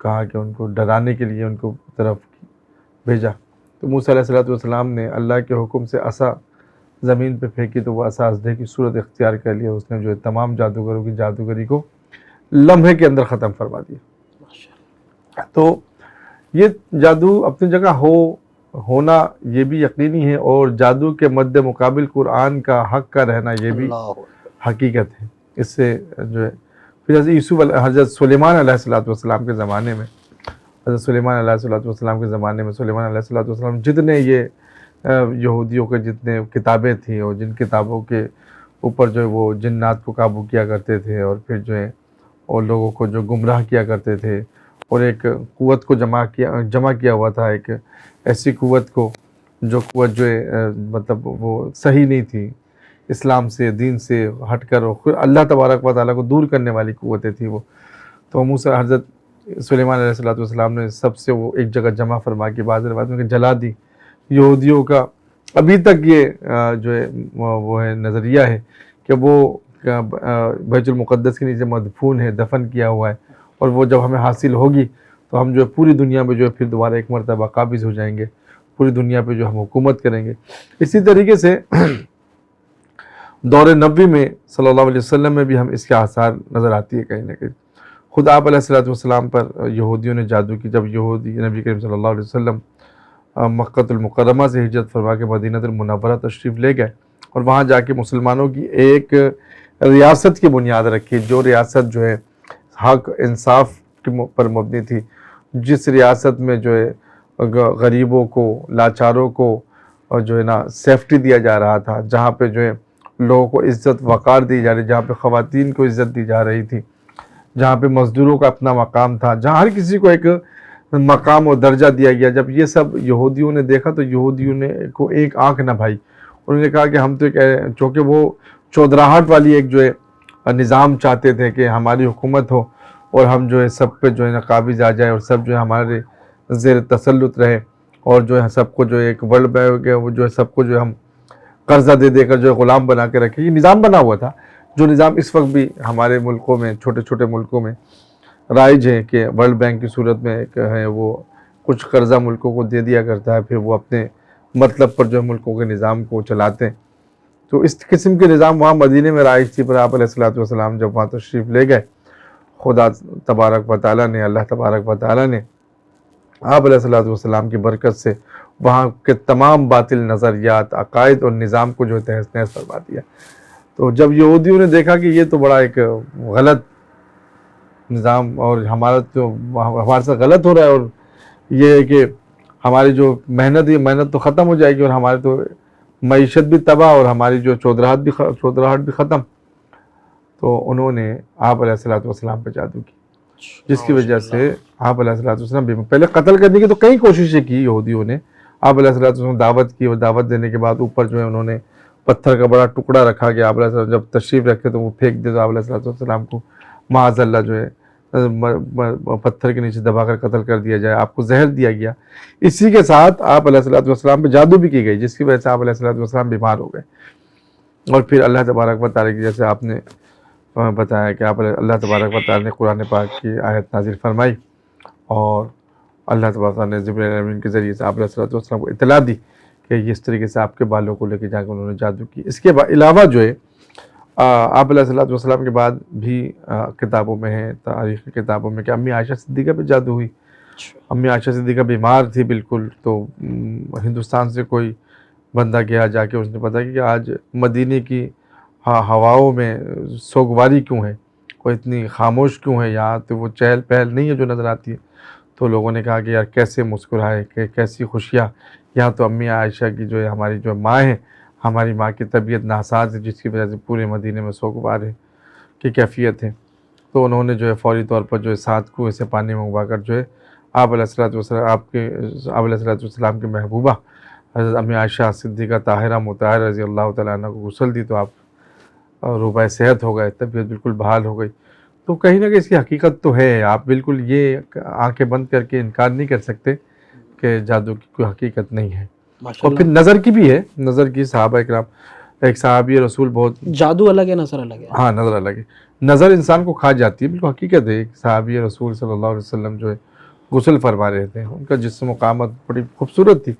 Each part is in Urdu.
کہا کہ ان کو ڈرانے کے لیے ان کو طرف بھیجا. تو موسیٰ علیہ السلام نے اللہ کے حکم سے عصا زمین پہ پھینکی تو وہ عصا اژدہے کی صورت اختیار کر لیا. اس نے جو ہے تمام جادوگروں کی جادوگری کو لمحے کے اندر ختم فرما دیا. تو یہ جادو اپنی جگہ ہونا یہ بھی یقینی ہے، اور جادو کے مد مقابل قرآن کا حق کا رہنا یہ بھی حقیقت ہے. اس سے جو ہے پھر حضرت سلیمان علیہ السلام کے زمانے میں سلیمان علیہ السلام جتنے یہ یہودیوں کے جتنے کتابیں تھیں اور جن کتابوں کے اوپر جو ہے وہ جنات کو قابو کیا کرتے تھے اور پھر جو ہے اور لوگوں کو جو گمراہ کیا کرتے تھے اور ایک قوت کو جمع کیا ہوا تھا، ایک ایسی قوت کو جو قوت جو ہے مطلب وہ صحیح نہیں تھی، اسلام سے دین سے ہٹ کر اللہ تبارک و تعالیٰ کو دور کرنے والی قوتیں تھیں وہ. تو موسیٰ حضرت سلیمان علیہ السلام نے سب سے وہ ایک جگہ جمع فرما کے بعض روایت میں جلا دی. یہودیوں کا ابھی تک یہ جو ہے وہ ہے نظریہ ہے کہ وہ بیت المقدس کے نیچے مدفون ہے، دفن کیا ہوا ہے، اور وہ جب ہمیں حاصل ہوگی تو ہم جو ہے پوری دنیا میں جو ہے پھر دوبارہ ایک مرتبہ قابض ہو جائیں گے، پوری دنیا پہ جو ہم حکومت کریں گے. اسی طریقے سے دور نبوی میں صلی اللہ علیہ وسلم میں بھی ہم اس کے آثار نظر آتی ہے کہیں نہ کہیں. خود آپ علیہ السلام پر یہودیوں نے جادو کی. جب یہودی نبی کریم صلی اللہ علیہ وسلم مکہ المکرمہ سے ہجرت فرما کے مدینہ المنورہ تشریف لے گئے اور وہاں جا کے مسلمانوں کی ایک ریاست کی بنیاد رکھی، جو ریاست جو ہے حق انصاف پر مبنی تھی، جس ریاست میں جو ہے غریبوں کو، لاچاروں کو اور جو ہے نا سیفٹی دیا جا رہا تھا، جہاں پہ جو ہے لوگوں کو عزت وقار دی جا رہی، جہاں پہ خواتین کو عزت دی جا رہی تھی، جہاں پہ مزدوروں کا اپنا مقام تھا، جہاں ہر کسی کو ایک مقام و درجہ دیا گیا. جب یہ سب یہودیوں نے دیکھا تو یہودیوں نے کو ایک آنکھ نہ بھائی. انہوں نے کہا کہ ہم تو چونکہ وہ چودراہٹ والی ایک جو ہے نظام چاہتے تھے کہ ہماری حکومت ہو اور ہم جو ہے سب پہ جو ہے نا قابض آ جائے اور سب جو ہے ہمارے زیر تسلط رہے، اور جو ہے سب کو جو ایک ورلڈ بینک ہے وہ جو ہے سب کو جو ہے ہم قرضہ دے کر جو ہے غلام بنا کے رکھے. یہ نظام بنا ہوا تھا، جو نظام اس وقت بھی ہمارے ملکوں میں، چھوٹے چھوٹے ملکوں میں رائج ہے کہ ورلڈ بینک کی صورت میں ایک ہے وہ کچھ قرضہ ملکوں کو دے دیا کرتا ہے، پھر وہ اپنے مطلب پر جو ہے ملکوں کے نظام کو چلاتے ہیں. تو اس قسم کے نظام وہاں مدینے میں رائج تھی. پر آپ علیہ السلام جب وہاں تشریف لے گئے، خدا تبارک و تعالیٰ نے، اللہ تبارک و تعالیٰ نے آپ علیہ السلام کی برکت سے وہاں کے تمام باطل نظریات، عقائد اور نظام کو جو ہے تہس نہس فرما دیا. تو جب یہودیوں نے دیکھا کہ یہ تو بڑا ایک غلط نظام اور ہمارے ساتھ غلط ہو رہا ہے، اور یہ ہے کہ ہماری جو محنت تو ختم ہو جائے گی اور ہماری تو معیشت بھی تباہ اور ہماری جو چودراہٹ بھی ختم. تو انہوں نے آپ علیہ السلام پہ جادو کی، جس کی وجہ سے آپ علیہ السلام پہلے قتل کرنے کی تو کئی کوششیں کی یہودیوں نے. آپ علیہ السلام دعوت کی، اور دعوت دینے کے بعد اوپر جو ہے انہوں نے پتھر کا بڑا ٹکڑا رکھا کہ آپ علیہ السلام جب تشریف رکھے تو وہ پھینک دے تو آپ علیہ السلام کو معاذ اللہ جو ہے پتھر کے نیچے دبا کر قتل کر دیا جائے. آپ کو زہر دیا گیا. اسی کے ساتھ آپ علیہ السلام پہ جادو بھی کی گئی، جس کی وجہ سے آپ علیہ السلام بیمار ہو گئے. اور پھر اللہ تبارک و تعالیٰ کی جیسے آپ نے بتایا کہ آپ اللہ تبارک و تعالیٰ نے قرآن پاک کی آیت نازل فرمائی اور اللہ تبارک و تعالیٰ نے جبرائیل امین کے ذریعے سے آپ علیہ السلام کو اطلاع دی کہ اس طریقے سے آپ کے بالوں کو لے کے جا کے انہوں نے جادو کی. اس کے علاوہ جو ہے آپ علیہ السلام کے بعد بھی کتابوں میں ہے، تاریخ کی کتابوں میں، کہ امی عائشہ صدیقہ پہ جادو ہوئی. امی عائشہ صدیقہ بیمار تھی بالکل، تو ہندوستان سے کوئی بندہ گیا، جا کے اس نے پتا کہ آج مدینے کی ہواؤں میں سوگواری کیوں ہے، کوئی اتنی خاموش کیوں ہے، یہاں تو وہ چہل پہل نہیں ہے جو نظر آتی ہے. تو لوگوں نے کہا کہ یار کیسے مسکرائے، کہ کیسی خوشیاں، یہاں تو امی عائشہ کی جو ہے ہماری جو ماں ہے، ہماری ماں کی طبیعت ناساز ہے، جس کی وجہ سے پورے مدینے میں سوگوار ہے کی کیفیت ہے. تو انہوں نے جو ہے فوری طور پر جو ہے 7 کنویں سے پانی منگوا کر جو ہے آپ علیہ السلام کے محبوبہ حضرت امی عائشہ صدیقہ طاہرہ مطہرہ رضی اللہ تعالیٰ عنہ کو غسل دی، تو آپ روبہ صحت ہو گئے، طبیعت بالکل بحال ہو گئی. تو کہیں نہ کہیں اس کی حقیقت تو ہے. آپ بالکل یہ آنکھیں بند کر کے انکار نہیں کر سکتے کہ جادو کی کوئی حقیقت نہیں ہے. اور پھر نظر کی بھی ہے، نظر کی. صحابہ اکرام، ایک صحابی رسول بہت جادو الگ ہے، نظر الگ ہے. ہاں، نظر الگ ہے. نظر انسان کو کھا جاتی ہے، بالکل حقیقت ہے. ایک صحابی رسول صلی اللہ علیہ وسلم جو ہے غسل فرما رہے تھے. ان کا جسم و قامت بڑی خوبصورت تھی.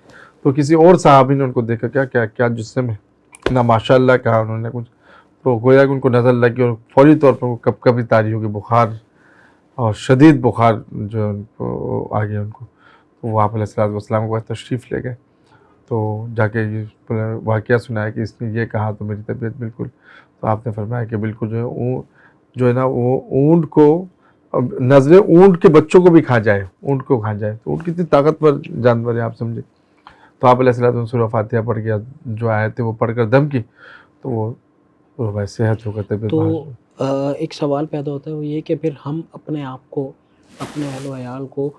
تو کسی اور صحابی نے ان کو دیکھا, کیا جسم ہے, اتنا ماشاء اللہ کہا انہوں نے کچھ, تو گویا کہ ان کو نظر لگی اور فوری طور پر وہ کب کبھی طاری ہو گئی, بخار اور شدید بخار جو ان کو آ گیا ان کو. تو وہ آپ علیہ السلام کو تشریف لے گئے. تو جا کے یہ واقعہ سنایا کہ اس نے یہ کہا تو میری طبیعت بالکل, تو آپ نے فرمایا کہ بالکل جو ہے نا وہ اونٹ کو, نظر اونٹ کے بچوں کو بھی کھا جائے, اونٹ کو کھا جائے. تو اونٹ کتنی طاقتور جانور ہے آپ سمجھے. تو آپ علیہ السلام سورہ فاتحہ پڑھ گیا, جو آئے تھے وہ پڑھ کر دم کی, تو وہ صحت ہو کر طبیعت بحال ہوئی. تو ایک سوال پیدا ہوتا ہے, وہ یہ کہ پھر ہم اپنے آپ کو, اپنے اہل و عیال کو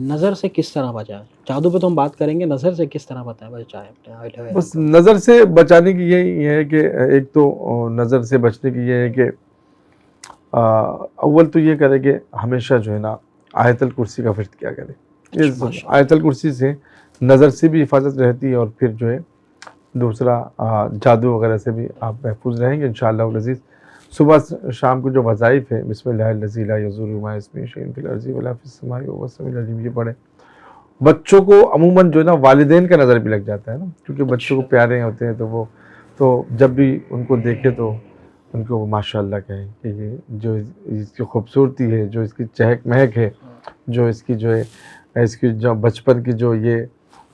نظر سے کس طرح بچائیں؟ جادو پہ تو ہم بات کریں گے, نظر سے کس طرح بچائیں اپنے اہل و عیال بس کو؟ نظر سے بچانے کی یہ ہے کہ ایک تو نظر سے بچنے کی یہ ہے کہ اول تو یہ کرے کہ ہمیشہ جو ہے نا آیت الکرسی کا ورد کیا کرے. آیت الکرسی سے نظر سے بھی حفاظت رہتی ہے, اور پھر جو ہے دوسرا جادو وغیرہ سے بھی آپ محفوظ رہیں گے انشاءاللہ العزیز. صبح شام کو جو وظائف ہیں, بسم اللہ الذی لا یضر مع اسمہ شیء فی الارض ولا فی السماء وهو السمیع العلیم, یہ پڑھیں. بچوں کو عموماً جو ہے نا والدین کا نظر بھی لگ جاتا ہے نا, کیونکہ بچوں کو پیارے ہوتے ہیں, تو جب بھی ان کو دیکھے تو ان کو ماشاء اللہ کہیں کہ یہ جو اس کی خوبصورتی ہے, جو اس کی چہک مہک ہے, جو اس کی جو ہے اس کی جو بچپن کی جو یہ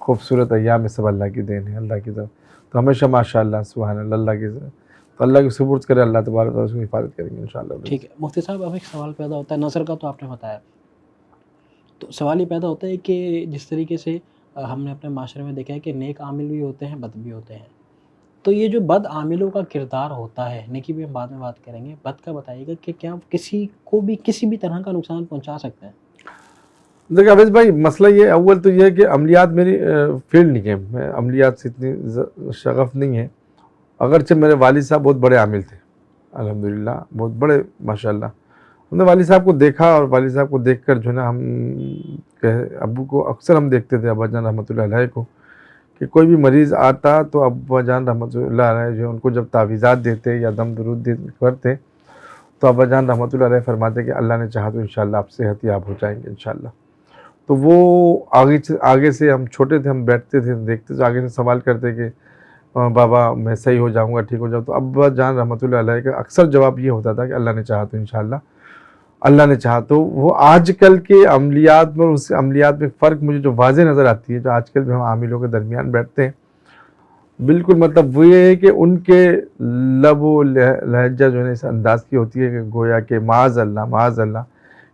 خوبصورت ایام سب اللہ کی دین ہے, اللہ کی طرف. تو ہمیشہ ماشاء اللہ سبحان اللہ, اللہ کی تو اللہ کی سپرد کرے, اللہ تبارک و تعالیٰ اس کی حفاظت کریں گے انشاءاللہ. ٹھیک ہے مفتی صاحب, اب ایک سوال پیدا ہوتا ہے, نظر کا تو آپ نے بتایا, تو سوال یہ پیدا ہوتا ہے کہ جس طریقے سے ہم نے اپنے معاشرے میں دیکھا ہے کہ نیک عامل بھی ہوتے ہیں, بد بھی ہوتے ہیں, تو یہ جو بد عاملوں کا کردار ہوتا ہے, نیکی بھی ہم بعد میں بات کریں گے, بد کا بتائیے گا کہ کیا کسی کو بھی کسی بھی طرح کا نقصان پہنچا سکتے ہیں؟ دیکھیں عویس بھائی, مسئلہ یہ اول تو یہ ہے کہ عملیات میری فیلڈ نہیں ہے, میں عملیات سے اتنی شغف نہیں ہے. اگرچہ میرے والد صاحب بہت بڑے عامل تھے الحمدللہ, بہت بڑے ماشاءاللہ. ہم نے والد صاحب کو دیکھا, اور والد صاحب کو دیکھ کر جو ہے نا ہم ابو کو اکثر ہم دیکھتے تھے, ابا جان رحمۃ اللہ علیہ کو, کہ کوئی بھی مریض آتا تو ابا جان رحمۃ اللہ علیہ جو ان کو جب تعویذات دیتے یا دم درود کرتے, تو ابا جان رحمۃ اللہ علیہ فرماتے کہ اللہ نے چاہا تو انشاءاللہ آپ صحت یاب ہو جائیں گے انشاءاللہ. تو وہ آگے سے ہم چھوٹے تھے, ہم بیٹھتے تھے دیکھتے, تو آگے سے سوال کرتے کہ بابا میں صحیح ہو جاؤں گا, ٹھیک ہو جاؤں. تو ابا جان رحمۃ اللہ علیہ کا اکثر جواب یہ ہوتا تھا کہ اللہ نے چاہا تو انشاءاللہ, اللہ نے چاہا تو. وہ آج کل کے عملیات میں اور اس عملیات میں فرق مجھے جو واضح نظر آتی ہے, جو آج کل بھی ہم عاملوں کے درمیان بیٹھتے ہیں, بالکل مطلب وہ یہ ہے کہ ان کے لب و لہجہ جو ہے اس انداز کی ہوتی ہے کہ گویا کہ معاذ اللہ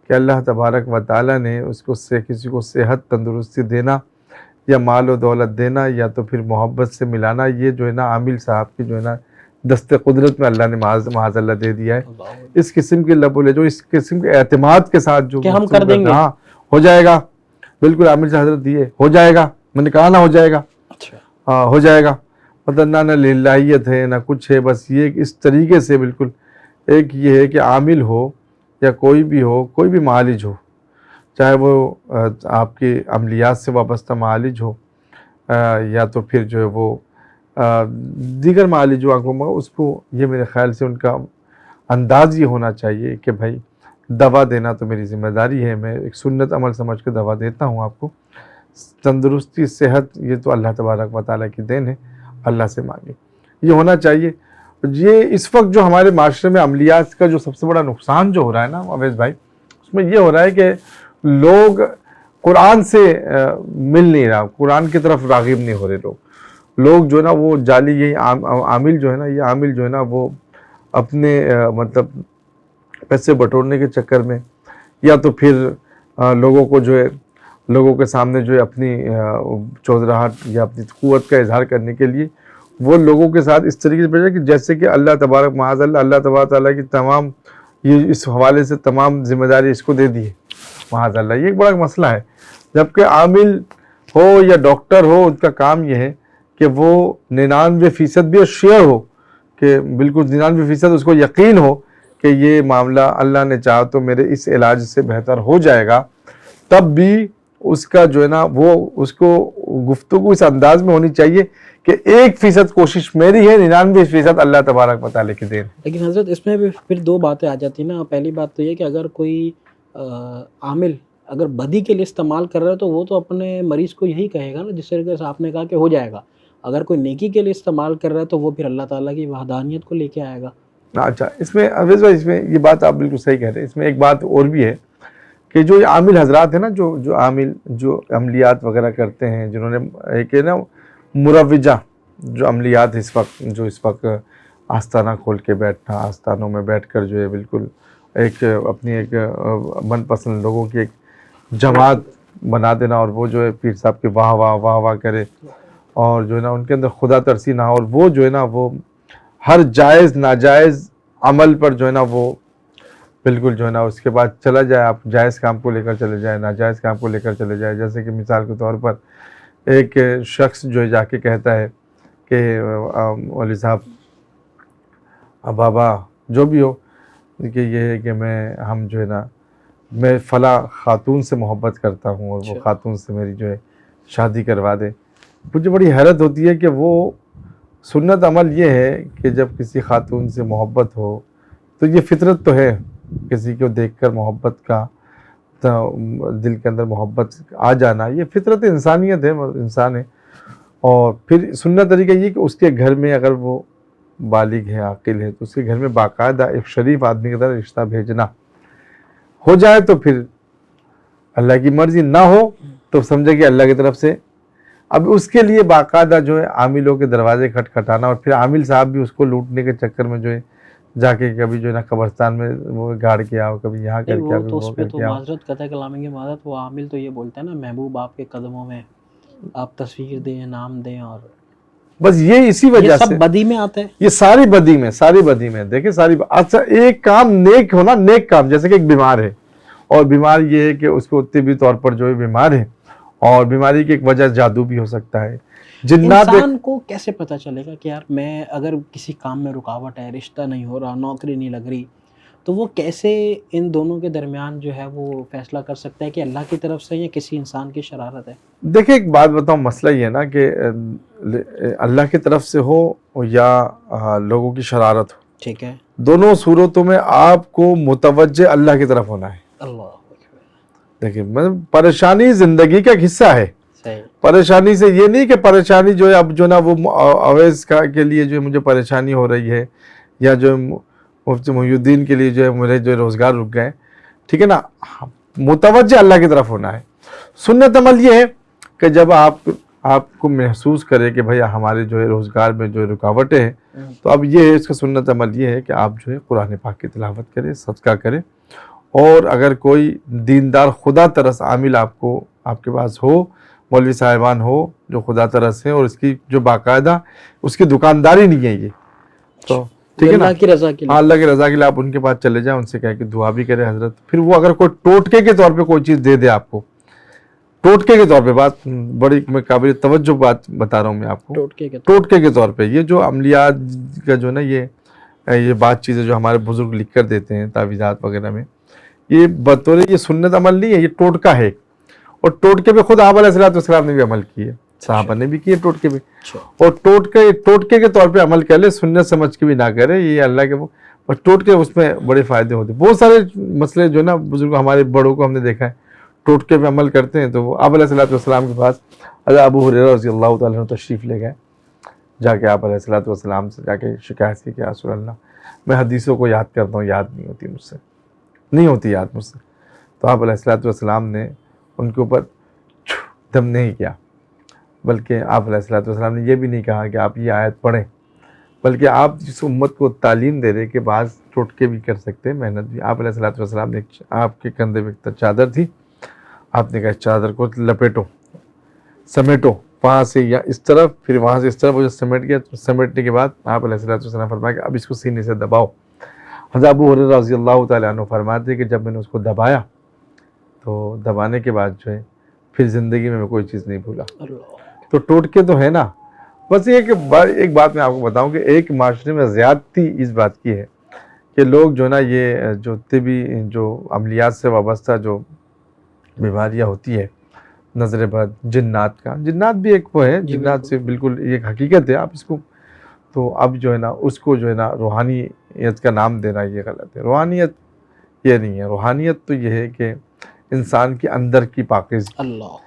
کہ اللہ تبارک و تعالیٰ نے اس کو کسی کو صحت تندرستی دینا یا مال و دولت دینا یا تو پھر محبت سے ملانا, یہ جو ہے نا عامل صاحب کی جو ہے نا دست قدرت میں اللہ نے معاذ اللہ دے دیا ہے. اس قسم کے لب و لہجہ, اس قسم کے اعتماد کے ساتھ جو کہ ہم کر دیں گے, ہاں ہو جائے گا, بالکل عامل سے حضرت دیے ہو جائے گا, میں نے کہا نہ ہو جائے گا, ہاں ہو جائے گا, مطلب نہ للہیت ہے نہ کچھ ہے, بس یہ اس طریقے سے بالکل. ایک یہ ہے کہ عامل ہو یا کوئی بھی ہو, کوئی بھی معالج ہو, چاہے وہ آپ کی عملیات سے وابستہ معالج ہو یا تو پھر جو ہے وہ دیگر معالج جو آنکھوں میں, اس کو یہ میرے خیال سے ان کا انداز یہ ہونا چاہیے کہ بھائی دوا دینا تو میری ذمہ داری ہے, میں ایک سنت عمل سمجھ کے دوا دیتا ہوں آپ کو. تندرستی صحت یہ تو اللہ تبارک و تعالیٰ کی دین ہے, اللہ سے مانگے, یہ ہونا چاہیے. یہ اس وقت جو ہمارے معاشرے میں عملیات کا جو سب سے بڑا نقصان جو ہو رہا ہے نا عویس بھائی, اس میں یہ ہو رہا ہے کہ لوگ قرآن سے مل نہیں رہا, قرآن کی طرف راغب نہیں ہو رہے لوگ جو ہے نا وہ جعلی یہی عامل جو ہے نا, یہ عامل جو ہے نا وہ اپنے مطلب پیسے بٹورنے کے چکر میں یا تو پھر لوگوں کو جو ہے لوگوں کے سامنے جو ہے اپنی چودراہٹ یا اپنی قوت کا اظہار کرنے کے لیے وہ لوگوں کے ساتھ اس طریقے سے بھیجا کہ جیسے کہ اللہ تبارک معاذ اللہ تبارک تعالیٰ کی تمام یہ اس حوالے سے تمام ذمہ داری اس کو دے دی ہے معاذ اللہ. یہ ایک بڑا مسئلہ ہے. جبکہ عامل ہو یا ڈاکٹر ہو, ان کا کام یہ ہے کہ وہ 99% بھی شیئر ہو, کہ بالکل 99% اس کو یقین ہو کہ یہ معاملہ اللہ نے چاہا تو میرے اس علاج سے بہتر ہو جائے گا, تب بھی اس کا جو ہے نا وہ اس کو گفتگو اس انداز میں ہونی چاہیے کہ 1% کوشش میری ہے, 99% اللہ تبارک و تعالیٰ کی دین. لیکن حضرت اس میں بھی پھر دو باتیں آ جاتی ہیں نا. پہلی بات تو یہ کہ اگر کوئی عامل اگر بدی کے لیے استعمال کر رہا ہے تو وہ تو اپنے مریض کو یہی کہے گا نا، جس طریقے سے آپ نے کہا کہ ہو جائے گا. اگر کوئی نیکی کے لیے استعمال کر رہا ہے تو وہ پھر اللہ تعالیٰ کی وحدانیت کو لے کے آئے گا. اچھا، اس میں اویس بھائی، اس میں یہ بات آپ بالکل صحیح کہہ رہے ہیں. اس میں ایک بات اور بھی ہے کہ جو یہ عامل حضرات ہیں نا، جو عامل جو عملیات وغیرہ کرتے ہیں، جنہوں نے ایک ہے نا مروجہ جو عملیات اس وقت آستانہ کھول کے بیٹھنا، آستانوں میں بیٹھ کر جو ہے بالکل ایک اپنی ایک من پسند لوگوں کی ایک جماعت بنا دینا، اور وہ جو ہے پیر صاحب کے واہ واہ واہ واہ کرے، اور جو ہے نا ان کے اندر خدا ترسی نہ ہو، اور وہ جو ہے نا وہ ہر جائز ناجائز عمل پر جو ہے نا وہ بالکل جو ہے نا اس کے بعد چلا جائے. آپ جائز کام کو لے کر چلے جائیں، ناجائز کام کو لے کر چلے جائیں. جیسے کہ مثال کے طور پر ایک شخص جو ہے جا کے کہتا ہے کہ مولوی صاحب، بابا جو بھی ہو، کہ یہ ہے کہ ہم جو ہے نا میں فلاں خاتون سے محبت کرتا ہوں، اور وہ خاتون سے میری جو ہے شادی کروا دے. مجھے بڑی حیرت ہوتی ہے کہ وہ سنت عمل یہ ہے کہ جب کسی خاتون سے محبت ہو تو یہ فطرت تو ہے، کسی کو دیکھ کر محبت کا دل کے اندر محبت آ جانا، یہ فطرت انسانیت ہے، انسان ہے. اور پھر سنت طریقہ یہ کہ اس کے گھر میں اگر وہ بالغ ہے، عاقل ہے، تو اس کے گھر میں باقاعدہ ایک شریف آدمی کی طرح رشتہ بھیجنا. ہو جائے تو پھر اللہ کی مرضی، نہ ہو تو سمجھے کہ اللہ کی طرف سے. اب اس کے لیے باقاعدہ جو ہے عاملوں کے دروازے کھٹکھٹانا، اور پھر عامل صاحب بھی اس کو لوٹنے کے چکر میں جو ہے جا کے کبھی جو ہے نا قبرستان میں وہ گاڑ کے آؤ، کبھی یہاں کر کے آؤ، وہ تو وہ اس پہ کر تو کے آؤ. معذرت قطع کلامی کی معذرت، وہ عامل تو یہ بولتا ہے نا، محبوب آپ کے قدموں میں، آپ تصویر دیں، نام دیں، اور بس یہ اسی یہ وجہ سب سے بدی میں آتا ہے. یہ ساری بدی میں دیکھیں اچھا ایک کام نیک ہونا، نیک کام، جیسے کہ ایک بیمار ہے، اور بیمار یہ ہے کہ اس کو طبی طور پر جو ہے بیمار ہے، اور بیماری کی ایک وجہ جادو بھی ہو سکتا ہے، جنات. انسان کو کیسے پتہ چلے گا کہ یار میں اگر کسی کام میں رکاوٹ ہے، رشتہ نہیں ہو رہا، نوکری نہیں لگ رہی، تو وہ کیسے ان دونوں کے درمیان جو ہے وہ فیصلہ کر سکتا ہے کہ اللہ کی طرف سے یا کسی انسان کی شرارت ہے؟ دیکھیں ایک بات بتاؤں، مسئلہ یہ ہے نا کہ اللہ کی طرف سے ہو یا لوگوں کی شرارت ہو، ٹھیک ہے. دونوں صورتوں میں آپ کو متوجہ اللہ کی طرف ہونا ہے. اللہ دیکھیں مطلب پریشانی زندگی کا ایک حصہ ہے. صحیح. پریشانی سے یہ نہیں کہ پریشانی جو ہے اب جو نا وہ اویس کے لیے جو ہے مجھے پریشانی ہو رہی ہے، یا جو مفتی محی الدین کے لیے جو ہے میرے جو روزگار رک گئے. ٹھیک ہے نا، متوجہ اللہ کی طرف ہونا ہے. سنت عمل یہ ہے کہ جب آپ کو محسوس کرے کہ بھئی ہمارے جو ہے روزگار میں جو رکاوٹیں ہیں، تو اب یہ ہے اس کا سنت عمل یہ ہے کہ آپ جو ہے قرآن پاک کی تلاوت کریں، صدقہ کریں. اور اگر کوئی دیندار خدا ترس عامل آپ کے پاس ہو، مولوی صاحبان ہو جو خدا ترس ہیں، اور اس کی جو باقاعدہ اس کی دکانداری نہیں ہے یہ، تو ٹھیک ہے نا، اللہ کی رضا کے لیے. اللہ کی رضا کے لیے آپ ان کے پاس چلے جائیں، ان سے کہہ کہ دعا بھی کرے حضرت. پھر وہ اگر کوئی ٹوٹکے کے طور پہ کوئی چیز دے دے آپ کو، ٹوٹکے کے طور پہ، بات بڑی میں قابل توجہ بات بتا رہا ہوں میں آپ کو، ٹوٹکے کے طور پہ یہ جو عملیات کا جو نا یہ بات چیزیں جو ہمارے بزرگ لکھ کر دیتے ہیں تعویذات وغیرہ میں، یہ بطور یہ سنت عمل نہیں ہے، یہ ٹوٹکا ہے. اور ٹوٹکے پہ خود آپ علیہ السلام نے بھی عمل کیے، صحابہ نے بھی کیے ٹوٹکے پہ. اور ٹوٹکے کے طور پہ عمل کر لے، سنت سمجھ کے بھی نہ کرے، یہ اللہ کے بس ٹوٹکے اس میں بڑے فائدے ہوتے ہیں. بہت سارے مسئلے جو نا بزرگ ہمارے بڑوں کو ہم نے دیکھا ہے ٹوٹکے پہ عمل کرتے ہیں. تو وہ آپ علیہ السلام کے پاس حضرت ابو ہریرہ رضی اللہ تعالیٰ عنہ تشریف لے گئے، جا کے آپ علیہ السلام سے جا کے شکایت کی کہ یا رسول اللہ میں حدیثوں کو یاد کرتا ہوں، یاد نہیں ہوتی مجھ سے، نہیں ہوتی یاد مجھ سے. تو آپ علیہ السلام نے ان کے اوپر دم نہیں کیا، بلکہ آپ علیہ السلام نے یہ بھی نہیں کہا کہ آپ یہ آیت پڑھیں، بلکہ آپ جس امت کو تعلیم دے رہے کہ بعض ٹوٹکے بھی کر سکتے ہیں، محنت بھی. آپ علیہ السلام نے آپ کے کندھے پہ چادر تھی، آپ نے کہا چادر کو لپیٹو، سمیٹو، وہاں سے یا اس طرف، پھر وہاں سے اس طرف، وہ جو سمیٹ گیا، سمیٹنے کے بعد آپ علیہ السلام فرمایا کہ اب اس کو سینے سے دباؤ. حضرت ابو ہریرہ رضی اللہ تعالیٰ عنہ فرماتے ہیں کہ جب میں نے اس کو دبایا تو دبانے کے بعد جو ہے پھر زندگی میں کوئی چیز نہیں بھولا. تو ٹوٹکے تو ہے نا. بس یہ کہ ایک بات میں آپ کو بتاؤں کہ ایک معاشرے میں زیادتی اس بات کی ہے کہ لوگ جو نا یہ جو طبی جو عملیات سے وابستہ جو بیماریاں ہوتی ہے، نظر بد، جنات بھی ایک وہ ہے، جنات سے بالکل ایک حقیقت ہے، آپ اس کو تو اب جو ہے نا اس کو جو ہے نا روحانیت کا نام دینا یہ غلط ہے. روحانیت یہ نہیں ہے. روحانیت تو یہ ہے کہ انسان کے اندر کی پاکیزگی، اللہ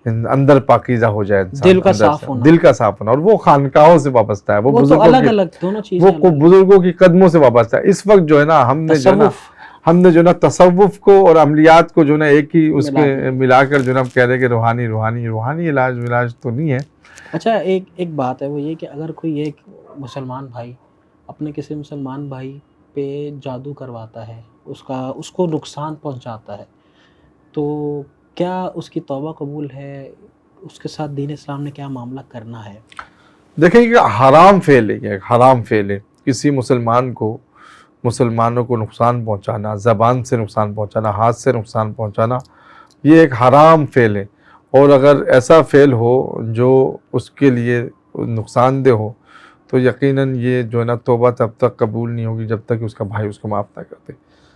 اندر پاکیزہ ہو جائے انسان، دل کا اندر صاف سے، ہونا، دل کا صاف ہونا، اور وہ خانقاہوں سے وابستہ ہے، وہ وہ تو بزرگوں الگ کی، الگ دونوں چیزیں وہ الگ، بزرگوں کی قدموں سے وابستہ ہے۔ اس وقت جو ہے نا ہم نے جو ہے نا تصوف کو اور عملیات کو جو ہے نا ایک ہی اس ملا کے دیا۔ ملا کر جو ہے نا ہم کہہ رہے ہیں کہ روحانی علاج تو نہیں ہے۔ اچھا ایک بات ہے وہ یہ کہ اگر کوئی ایک مسلمان بھائی اپنے کسی مسلمان بھائی پہ جادو کرواتا ہے، اس کو نقصان پہنچاتا ہے، تو کیا اس کی توبہ قبول ہے؟ اس کے ساتھ دین اسلام نے کیا معاملہ کرنا ہے؟ دیکھیں یہ حرام فعل ہے، یہ ایک حرام فعل ہے، کسی مسلمانوں کو نقصان پہنچانا، زبان سے نقصان پہنچانا، ہاتھ سے نقصان پہنچانا، یہ ایک حرام فعل ہے۔ اور اگر ایسا فعل ہو جو اس کے لیے نقصان دہ ہو تو یقیناً یہ جو ہے نا توبہ تب تک قبول نہیں ہوگی جب تک اس کا بھائی اس کو معاف نہ کرتے۔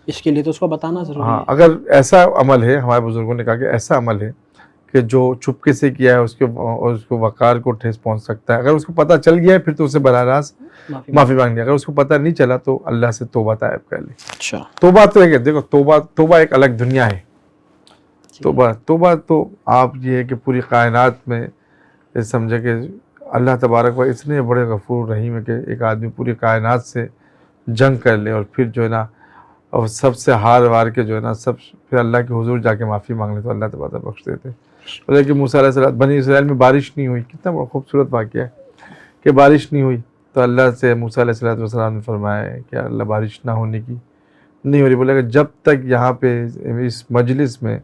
اس کے لیے تو اس کو بتانا ضروری ہاں، ہے۔ اگر ایسا عمل ہے، ہمارے بزرگوں نے کہا کہ ایسا عمل ہے کہ جو چپکے سے کیا ہے اس کو وقار کو ٹھیس پہنچ سکتا ہے، اگر اس کو پتہ چل گیا ہے پھر تو اسے براہ راست معافی مانگنی ہے، اگر اس کو پتہ نہیں چلا تو اللہ سے توبہ طائب کر لے۔ اچھا توبہ تو ہے، دیکھو توبہ ایک الگ دنیا ہے۔ توبہ تو آپ یہ ہے کہ پوری کائنات میں سمجھے کہ اللہ تبارک و اتنے بڑے غفور رحیم ہے کہ ایک آدمی پوری کائنات سے جنگ کر لے اور پھر جو ہے نا اور سب سے ہار وار کے جو ہے نا پھر اللہ کے حضور جا کے معافی مانگ لے تو اللہ تبارک بخش دیتے۔ اور کہ موسیٰ علیہ السلام، بنی اسرائیل میں بارش نہیں ہوئی، کتنا بڑا خوبصورت واقعہ ہے کہ بارش نہیں ہوئی تو اللہ سے موسیٰ علیہ السلام نے فرمایا کہ اللہ بارش نہ ہونے کی نہیں ہو رہی، بولے کہ جب تک یہاں پہ اس مجلس میں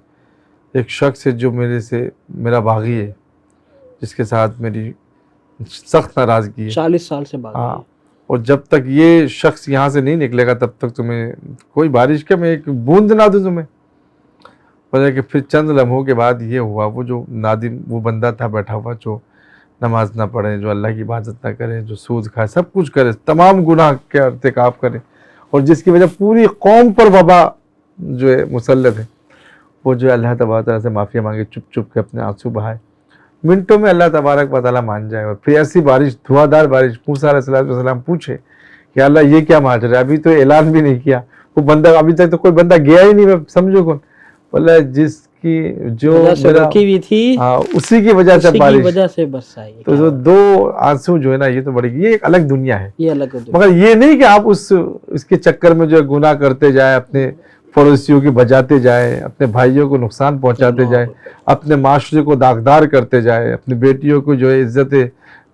ایک شخص ہے جو میرا باغی ہے، جس کے ساتھ میری سخت ناراضگی ہے 40 سال سے بعد، ہاں، اور جب تک یہ شخص یہاں سے نہیں نکلے گا تب تک تمہیں کوئی بارش کا میں ایک بوند نہ دوں تمہیں۔ وجہ کہ پھر چند لمحوں کے بعد یہ ہوا، وہ جو نادم وہ بندہ تھا بیٹھا ہوا جو نماز نہ پڑھے، جو اللہ کی عبادت نہ کرے، جو سود کھائے، سب کچھ کرے، تمام گناہ کے ارتکاب کرے، اور جس کی وجہ پوری قوم پر وبا جو ہے مسلط ہے، وہ جو ہے اللہ تبارک تعالیٰ سے معافی مانگے، چپ چپ کے اپنے آنسو بہائے، منٹوں میں اللہ تبارک و تعالیٰ مان جائے، اور پھر ایسی بارش، دھواں بارش، موسیٰ علیہ السلام پوچھے کہ اللہ یہ کیا ماجرا ہے، ابھی تو اعلان بھی نہیں کیا، وہ بندہ ابھی تک تو کوئی بندہ گیا ہی نہیں، میں سمجھو کون، بولے جس کی جو رکی ہوئی تھی اسی کی وجہ سے بارش، وجہ سے برسائی، تو دو آنسو جو ہے نا یہ تو بڑی، یہ ایک الگ دنیا ہے، یہ الگ مگر یہ نہیں کہ آپ اس کے چکر میں جو ہے گناہ کرتے جائیں، اپنے پڑوسیوں کی بجاتے جائیں، اپنے بھائیوں کو نقصان پہنچاتے جائیں، اپنے معاشرے کو داغدار کرتے جائیں، اپنی بیٹیوں کو جو ہے عزت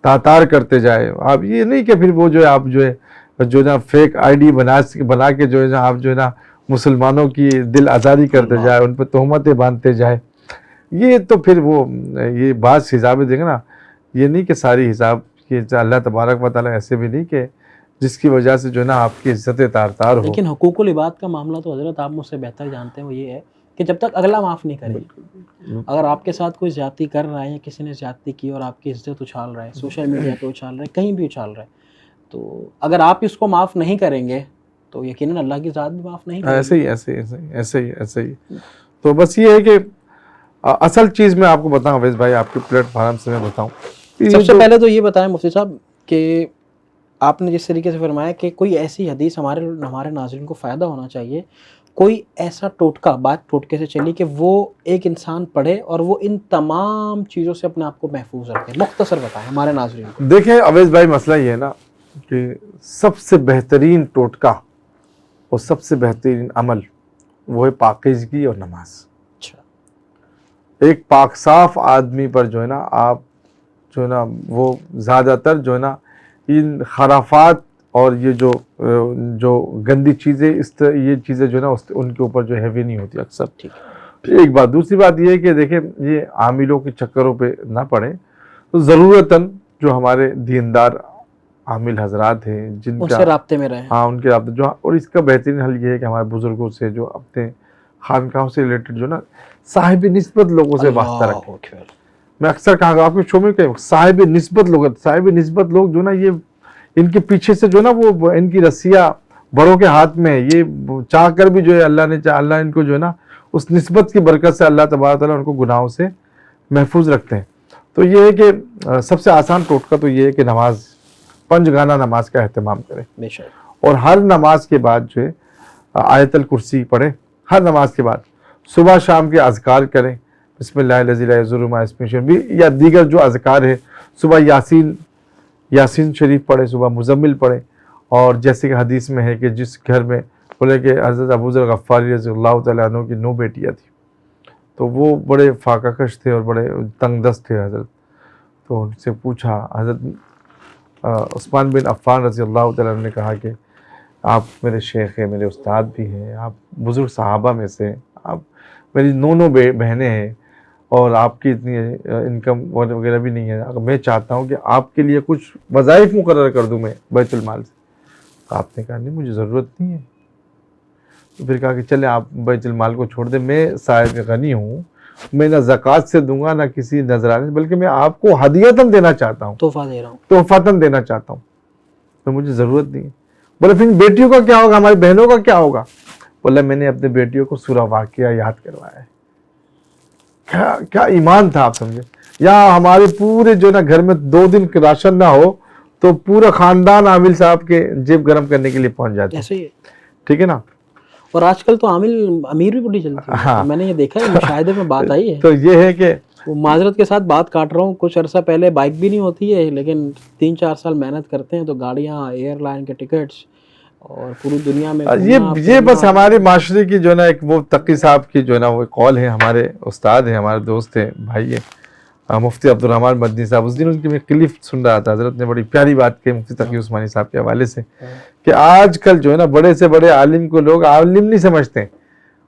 تاتار کرتے جائیں۔ آپ یہ نہیں کہ پھر وہ جو ہے آپ جو ہے نا فیک آئی ڈی بنا کے جو ہے نا آپ جو ہے نا مسلمانوں کی دل آزاری کرتے جائیں، ان پہ تہمتیں باندھتے جائیں، یہ تو پھر وہ یہ بعض حساب دیکھیں نا، یہ نہیں کہ ساری حساب کہ اللہ تبارک و تعالیٰ ایسے بھی نہیں کہ جس کی وجہ سے جو ہے نا آپ کی عزت تار ہو۔ لیکن حقوق العباد کا معاملہ تو حضرت آپ مجھ سے بہتر جانتے ہیں، وہ یہ ہے کہ جب تک اگلا معاف نہیں کرے، اگر آپ کے ساتھ کوئی زیادتی کر رہا ہے یا کسی نے زیادتی کی اور آپ کی عزت اچھال رہا ہے، سوشل میڈیا پہ اچھال رہا ہے، کہیں بھی اچھال رہا ہے، تو اگر آپ اس کو معاف نہیں کریں گے تو یقیناً اللہ کی ذات بھی معاف نہیں کرے گی۔ ایسے ہی تو بس یہ ہے کہ اصل چیز میں آپ کو بتاؤں اویس بھائی، آپ کے پلیٹ فارم سے میں بتاؤں، سب سے پہلے تو یہ بتائیں مفتی صاحب کہ آپ نے جس طریقے سے فرمایا کہ کوئی ایسی حدیث ہمارے ناظرین کو فائدہ ہونا چاہیے، کوئی ایسا ٹوٹکا، بات ٹوٹکے سے چلی کہ وہ ایک انسان پڑھے اور وہ ان تمام چیزوں سے اپنے آپ کو محفوظ رکھے، مختصر بتائیں ہمارے ناظرین کو۔ دیکھیں اویس بھائی، مسئلہ یہ ہے نا کہ سب سے بہترین ٹوٹکا اور سب سے بہترین عمل وہ ہے پاکیزگی اور نماز۔ ایک پاک صاف آدمی پر جو ہے نا آپ جو ہے نا وہ زیادہ تر جو ہے نا ان خرافات اور یہ جو گندی چیزیں یہ چیزیں جو ہے نا ان کے اوپر جو ہیوی نہیں ہوتی اکثر۔ ایک بات، دوسری بات یہ ہے کہ دیکھیں یہ عاملوں کے چکروں پہ نہ پڑیں، تو ضرورتاً جو ہمارے دیندار عامل حضرات ہیں جن ان سے رابطے میں رہیں، ہاں ان کے رابطے جو، اور اس کا بہترین حل یہ ہے کہ ہمارے بزرگوں سے جو اپنے خانقاہوں سے ریلیٹڈ جو نا صاحب نسبت لوگوں سے واسطہ رکھیں۔ میں اکثر کہا گا آپ کے شو میں کہ صاحب نسبت لوگ جو نا یہ ان کے پیچھے سے جو نا وہ ان کی رسیاں بڑوں کے ہاتھ میں، یہ چاہ کر بھی جو ہے اللہ ان کو جو ہے نا اس نسبت کی برکت سے اللہ تبارک تعالیٰ ان کو گناہوں سے محفوظ رکھتے ہیں۔ تو یہ ہے کہ سب سے آسان ٹوٹکا تو یہ ہے کہ نماز، 5 گانا نماز کا اہتمام کریں، اور ہر نماز کے بعد جو ہے آیت الکرسی پڑھیں، ہر نماز کے بعد، صبح شام کے اذکار کریں، بسم اللہ الذی لا یضر مع اسمہ شیء بھی، یا دیگر جو اذکار ہے، صبح یاسین شریف پڑھیں، صبح مزمل پڑھیں. اور جیسے کہ حدیث میں ہے کہ جس گھر میں بولے کہ حضرت ابو ذر غفاری رضی اللہ تعالیٰ عنہ کی 9 بیٹیاں تھیں، تو وہ بڑے فاقہ کش تھے اور بڑے تنگ دست تھے حضرت. تو ان سے پوچھا، حضرت عثمان بن عفان رضی اللہ تعالیٰ عنہ نے کہا کہ آپ میرے شیخ ہیں، میرے استاد بھی ہیں، آپ بزرگ صحابہ میں سے ہیں، آپ میری 9 بہنیں ہیں اور آپ کی اتنی انکم وغیرہ بھی نہیں ہے، اگر میں چاہتا ہوں کہ آپ کے لیے کچھ وظائف مقرر کر دوں میں بیت المال سے. تو آپ نے کہا نہیں، مجھے ضرورت نہیں ہے. تو پھر کہا کہ چلیں آپ بیت المال کو چھوڑ دیں، میں صاحب غنی ہوں، میں نہ زکوٰۃ سے دوں گا نہ کسی نذرانے سے، بلکہ میں آپ کو ہدیتاً دینا چاہتا ہوں، تحفہ دے رہا ہوں. تحفتاً دینا چاہتا ہوں، تو مجھے ضرورت نہیں ہے. بولے پھر بیٹیوں کا کیا ہوگا، ہماری بہنوں کا کیا ہوگا؟ بولے میں نے اپنے بیٹیوں کو سورہ واقعہ یاد کروایا ہے. کیا ایمان تھا، آپ سمجھے. یا ہمارے پورے جو نا گھر میں 2 دن راشن نہ ہو تو پورا خاندان عامل صاحب کے جیب گرم کرنے کے لیے پہنچ جاتے ہیں. ایسے ہی ہے. ٹھیک ہے نا. اور آج کل تو امیر بھی بڑی چلتی ہے. ہاں. میں نے یہ دیکھا ہے، مشاہدے میں بات آئی ہے. تو یہ ہے کہ وہ معذرت کے ساتھ بات کاٹ رہا ہوں، کچھ عرصہ پہلے بائک بھی نہیں ہوتی ہے، لیکن 3-4 سال محنت کرتے ہیں تو گاڑیاں، ایئر لائن کے ٹکٹس اور پوری دنیا میں یہ بس ہمارے معاشرے کی جو ہے نا ایک وہ تقی صاحب کی جو ہے نا وہ قول ہے. ہمارے استاد ہیں، ہمارے دوست ہیں، بھائی ہیں، مفتی عبد الرحمن مدنی صاحب. اس دن ان کی میں کلپ سن رہا تھا، حضرت نے بڑی پیاری بات کی مفتی تقی عثمانی صاحب کے حوالے سے کہ آج کل جو ہے نا بڑے سے بڑے عالم کو لوگ عالم نہیں سمجھتے،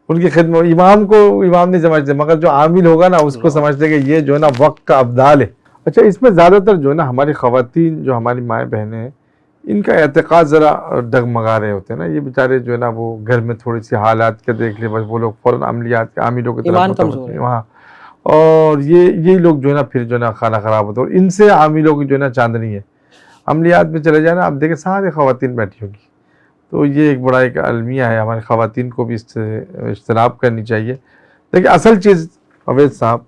ان کی خدمت امام کو امام نہیں سمجھتے، مگر جو عامل ہوگا نا اس کو سمجھتے کہ یہ جو ہے نا وقت کا ابدال ہے. اچھا، اس میں زیادہ تر جو ہے نا ہماری خواتین، جو ہماری مائیں بہنیں ہیں، ان کا اعتقاد ذرا ڈگمگا رہے ہوتے ہیں نا. یہ بیچارے جو ہے نا وہ گھر میں تھوڑی سی حالات کے دیکھ لیں، بس وہ لوگ فوراً عملیات کے عاملوں کی طرف ایمان متوجہ کمزور ہے. ہیں وہاں. اور یہ لوگ جو ہے نا پھر جو ہے نا کھانا خراب ہوتا ہے، اور ان سے عاملوں کی جو ہے نا چاندنی ہے. عملیات میں چلے جائیں نا، آپ دیکھیں سارے خواتین بیٹھی ہوگی. تو یہ ایک بڑا ایک المیہ ہے، ہماری خواتین کو بھی اس سے اجتناب کرنی چاہیے. دیکھیں اصل چیز عوید صاحب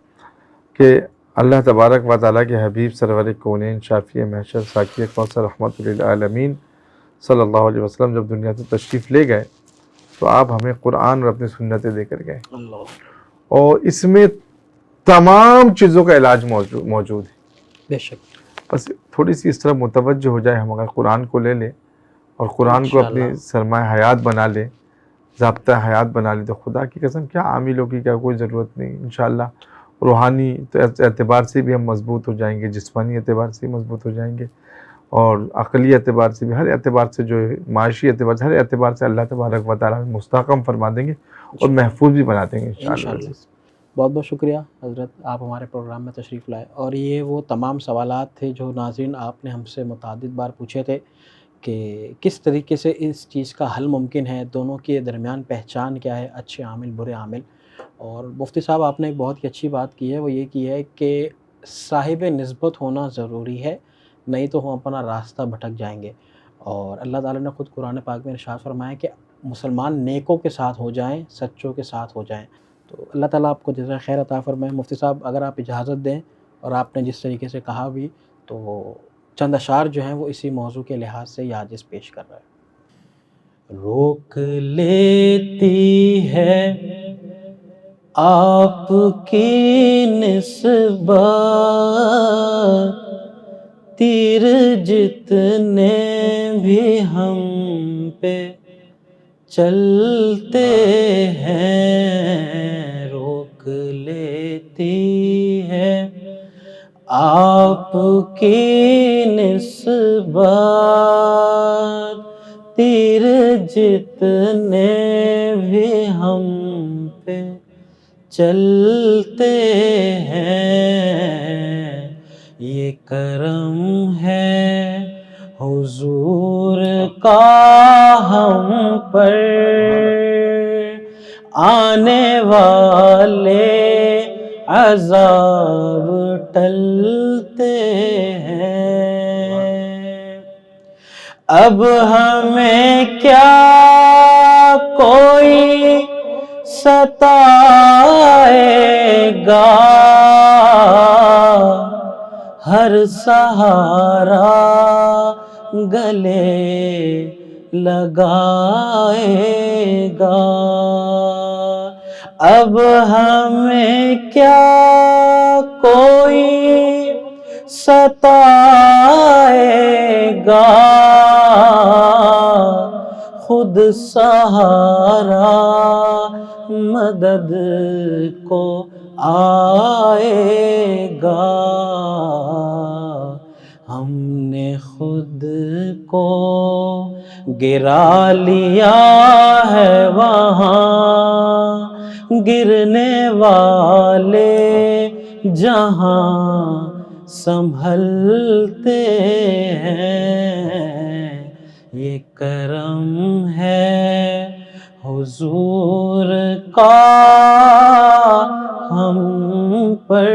کہ اللہ تبارک و تعالیٰ کے حبیب سرور کونین، شافی محشر، ساقی کوثر، رحمت للعالمین صلی اللہ علیہ وسلم جب دنیا سے تشریف لے گئے تو آپ ہمیں قرآن اور اپنی سنتیں دے کر گئے، اور اس میں تمام چیزوں کا علاج موجود ہے. بے شک. بس تھوڑی سی اس طرح متوجہ ہو جائے، ہم اگر قرآن کو لے لیں اور قرآن کو اپنی سرمایہ حیات بنا لیں، ضابطہ حیات بنا لیں، تو خدا کی قسم کیا عاملوں کی کیا کوئی ضرورت نہیں. انشاءاللہ روحانی اعتبار سے بھی ہم مضبوط ہو جائیں گے، جسمانی اعتبار سے بھی مضبوط ہو جائیں گے، اور عقلی اعتبار سے بھی، ہر اعتبار سے، جو معاشی اعتبار سے، ہر اعتبار سے اللہ تبارک و تعالیٰ مستحکم فرما دیں گے اور محفوظ بھی بنا دیں گے انشاءاللہ. بہت بہت شکریہ حضرت، آپ ہمارے پروگرام میں تشریف لائے. اور یہ وہ تمام سوالات تھے جو ناظرین آپ نے ہم سے متعدد بار پوچھے تھے کہ کس طریقے سے اس چیز کا حل ممکن ہے، دونوں کے درمیان پہچان کیا ہے، اچھے عامل برے عامل. اور مفتی صاحب آپ نے ایک بہت ہی اچھی بات کی ہے، وہ یہ کی ہے کہ صاحب نسبت ہونا ضروری ہے، نہیں تو ہم اپنا راستہ بھٹک جائیں گے. اور اللہ تعالیٰ نے خود قرآن پاک میں ارشاد فرمایا کہ مسلمان نیکوں کے ساتھ ہو جائیں، سچوں کے ساتھ ہو جائیں. تو اللہ تعالیٰ آپ کو جزائے خیر عطا فرمائے. مفتی صاحب اگر آپ اجازت دیں، اور آپ نے جس طریقے سے کہا بھی، تو چند اشعار جو ہیں وہ اسی موضوع کے لحاظ سے یہ عاجز پیش کر رہا ہے. روک لیتی ہے آپ کی نسبت تیر جتنے بھی ہم پہ چلتے ہیں. روک لیتی ہے آپ کی نسبت تیر جتنے بھی ہم پہ چلتے ہیں. یہ کرم ہے حضور کا ہم پر، آنے والے عذاب ٹلتے ہیں. اب ہمیں کیا کوئی ستائے گا، ہر سہارا گلے لگائے گا. اب ہمیں کیا کوئی ستائے گا، خود سہارا مدد کو آئے گا۔ ہم نے خود کو گرا لیا ہے وہاں گرنے والے جہاں سنبھلتے ہیں۔ یہ کرم ہے حضور کا ہم پر،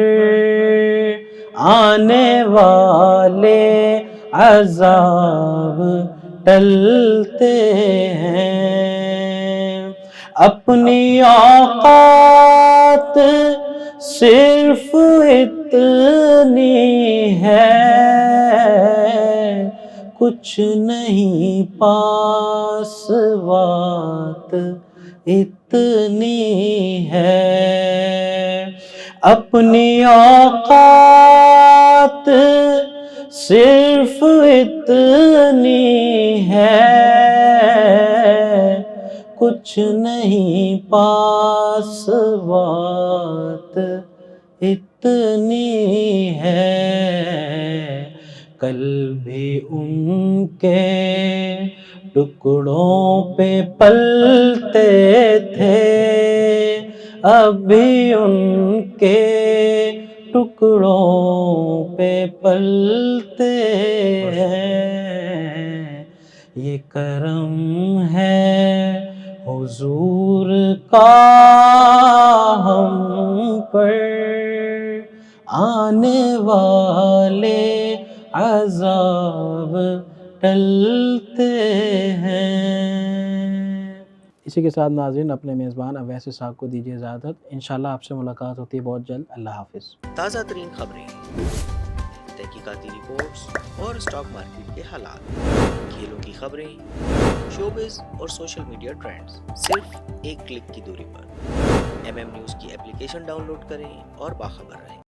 آنے والے عذاب ٹلتے ہیں۔ اپنی اوقات صرف اتنی ہے، کچھ نہیں پاس بات اتنی ہے۔ اپنی اوقات صرف اتنی ہے، کچھ نہیں پاس بات اتنی ہے۔ کل بھی ان کے ٹکڑوں پہ پلتے تھے، اب بھی ان کے ٹکڑوں پہ پلتے ہیں۔ یہ کرم ہے حضور کا ہم پر، آنے والے عذاب ٹلتے ہیں۔ اسی کے ساتھ ناظرین اپنے میزبان اویس اسحاق کو دیجیے اجازت۔ انشاءاللہ آپ سے ملاقات ہوتی ہے بہت جلد۔ اللہ حافظ۔ تازہ ترین خبریں، تحقیقاتی رپورٹس اور اسٹاک مارکیٹ کے حالات، کھیلوں کی خبریں، شوبز اور سوشل میڈیا ٹرینڈز، صرف ایک کلک کی دوری پر۔ MM نیوز کی اپلیکیشن ڈاؤن لوڈ کریں اور باخبر رہیں۔